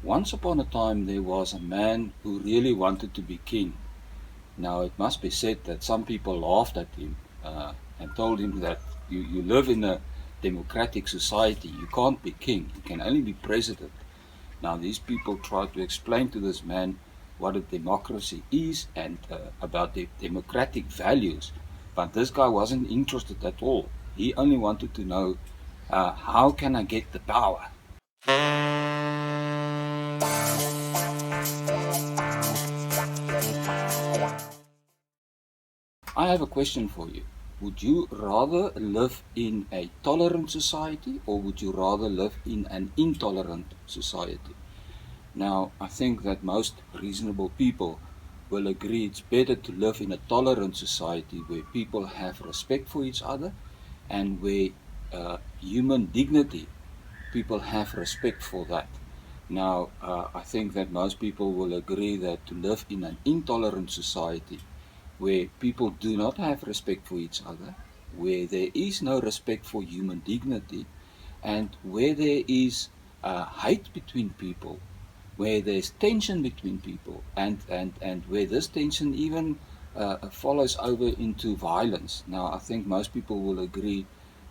Once upon a time there was a man who really wanted to be king. Now it must be said that some people laughed at him and told him that you live in a democratic society, you can't be king, you can only be president. Now these people tried to explain to this man what a democracy is and about the democratic values, but this guy wasn't interested at all. He only wanted to know, how can I get the power? I have a question for you. Would you rather live in a tolerant society, or would you rather live in an intolerant society? Now, I think that most reasonable people will agree it's better to live in a tolerant society where people have respect for each other and where human dignity, people have respect for that. Now, I think that most people will agree that to live in an intolerant society where people do not have respect for each other, where there is no respect for human dignity, and where there is hate between people, where there's tension between people, and where this tension even follows over into violence. Now, I think most people will agree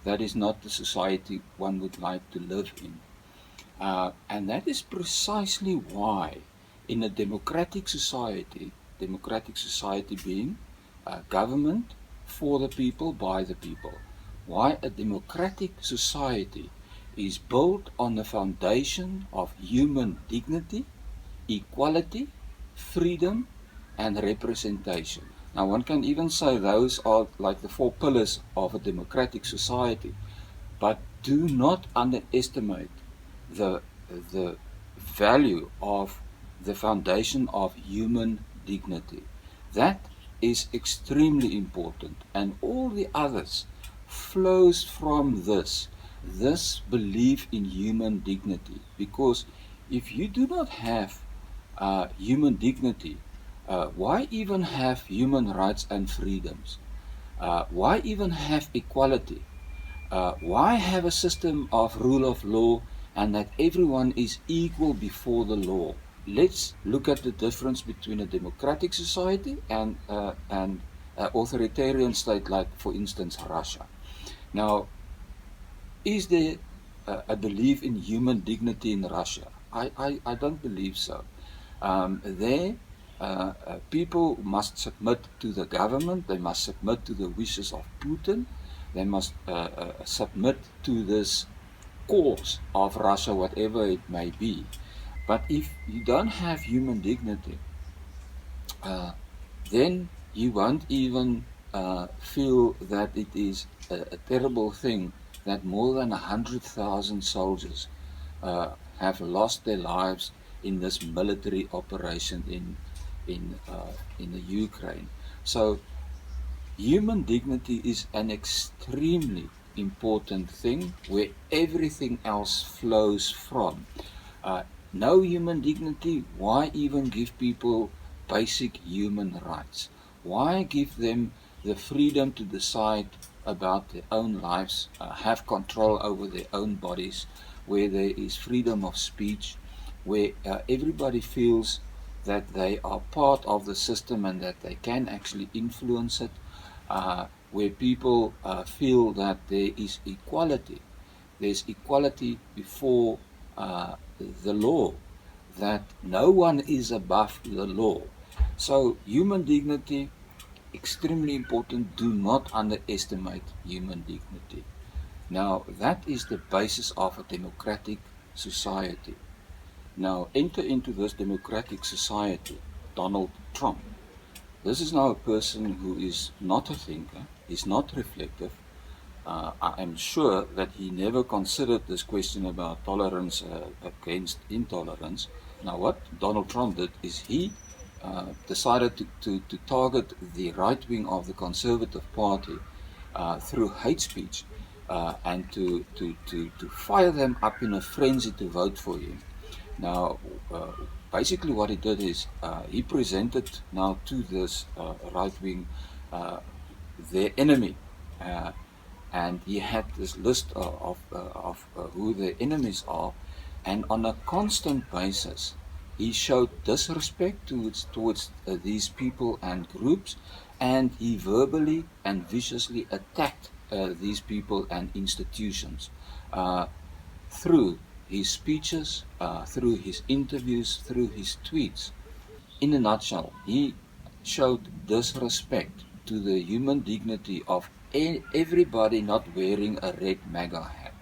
that is not the society one would like to live in. And that is precisely why in a democratic society being government for the people, by the people, why a democratic society is built on the foundation of human dignity, equality, freedom, and representation. Now, one can even say those are like the four pillars of a democratic society, but do not underestimate the, the value of the foundation of human dignity. That is extremely important, and all the others flows from this belief in human dignity. Because if you do not have human dignity, why even have human rights and freedoms? Why even have equality? Why have a system of rule of law and that everyone is equal before the law? Let's look at the difference between a democratic society and an authoritarian state, like, for instance, Russia. Now, is there a belief in human dignity in Russia? I don't believe so. There, people must submit to the government, they must submit to the wishes of Putin, they must submit to this cause of Russia, whatever it may be. But if you don't have human dignity, then you won't even feel that it is a terrible thing that more than 100,000 soldiers have lost their lives in this military operation in the Ukraine. So human dignity is an extremely important thing where everything else flows from. No human dignity, why even give people basic human rights? Why give them the freedom to decide about their own lives, have control over their own bodies, where there is freedom of speech, where everybody feels that they are part of the system and that they can actually influence it, where people feel that there is equality. There's equality before the law, that no one is above the law. So human dignity, extremely important. Do not underestimate human dignity. Now, that is the basis of a democratic society. Now, enter into this democratic society Donald Trump. This is now a person who is not a thinker, is not reflective. I am sure that he never considered this question about tolerance against intolerance. Now, what Donald Trump did is he decided to target the right wing of the Conservative Party through hate speech and to fire them up in a frenzy to vote for him. Now, basically what he did is he presented now to this right wing their enemy. And he had this list of who the enemies are, And on a constant basis, he showed disrespect towards these people and groups, and he verbally and viciously attacked these people and institutions uh, through his speeches, through his interviews, through his tweets. In a nutshell, he showed disrespect to the human dignity of everybody not wearing a red maga hat.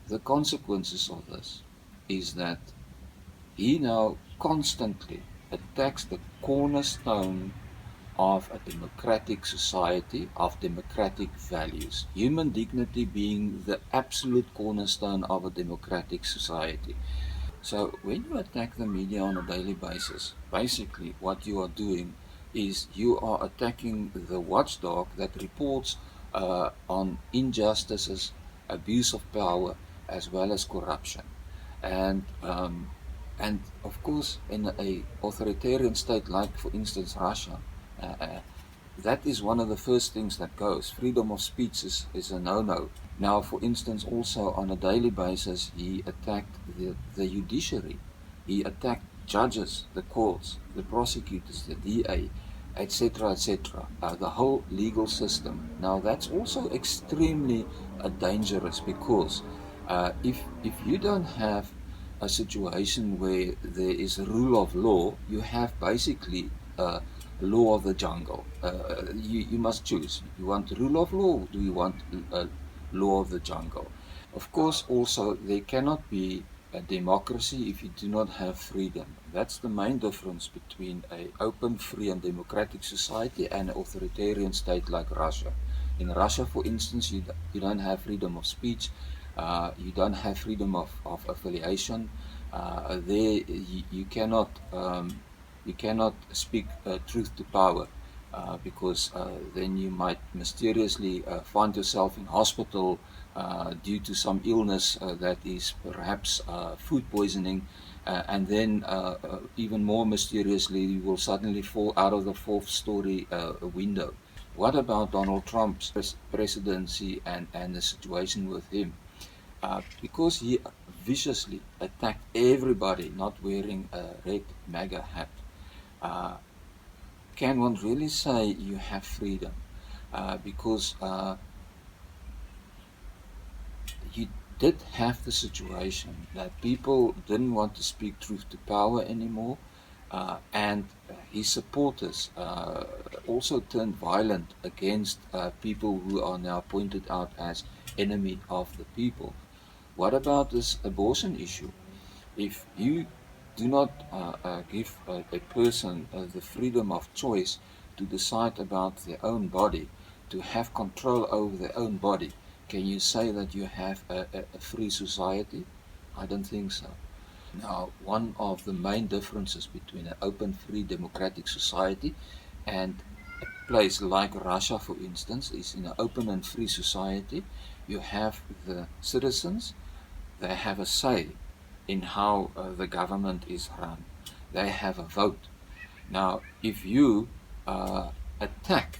The consequences of this is that he now constantly attacks the cornerstone of a democratic society, of democratic values. Human dignity being the absolute cornerstone of a democratic society. So when you attack the media on a daily basis, basically what you are doing is you are attacking the watchdog that reports on injustices, abuse of power, as well as corruption. And um, and of course, in a authoritarian state like, for instance, Russia, uh, uh, that is one of the first things that goes. Freedom of speech is a no-no. Now, for instance, also on a daily basis, he attacked the judiciary. He attacked judges, the courts, the prosecutors, the DA, etc., etc., the whole legal system. Now, that's also extremely dangerous because if you don't have a situation where there is a rule of law, you have basically law of the jungle. You must choose. You want rule of law, or do you want law of the jungle? Of course, also, there cannot be a democracy if you do not have freedom. That's the main difference between an open, free, and democratic society and an authoritarian state like Russia. In Russia, for instance, you don't have freedom of speech, you don't have freedom of affiliation. There, you cannot speak truth to power. Because then you might mysteriously find yourself in hospital due to some illness that is perhaps food poisoning, and then even more mysteriously, you will suddenly fall out of the fourth story window. What about Donald Trump's presidency and the situation with him? Because he viciously attacked everybody not wearing a red MAGA hat. Uh, can one really say you have freedom? Because you did have the situation that people didn't want to speak truth to power anymore, and his supporters also turned violent against people who are now pointed out as enemy of the people. What about this abortion issue? If you do not give a person the freedom of choice to decide about their own body, to have control over their own body, can you say that you have a free society? I don't think so. Now, one of the main differences between an open, free, democratic society and a place like Russia, for instance, is in an open and free society, you have the citizens, they have a say in how the government is run. They have a vote. Now, if you attack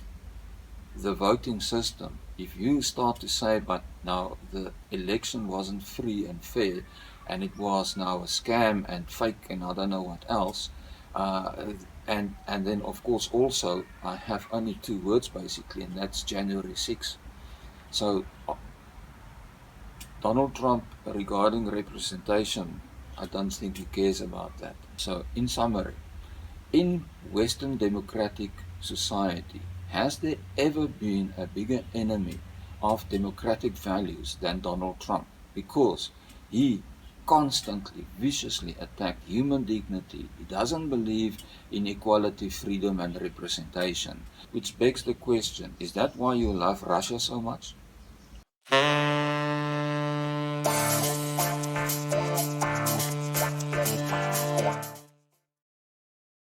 the voting system, if you start to say, but now the election wasn't free and fair, and it was now a scam and fake and I don't know what else, and then of course also I have only two words basically, and that's January 6th. So Donald Trump, regarding representation, I don't think he cares about that. So, in summary, in Western democratic society, has there ever been a bigger enemy of democratic values than Donald Trump? Because he constantly, viciously attacked human dignity. He doesn't believe in equality, freedom, and representation. Which begs the question, is that why you love Russia so much?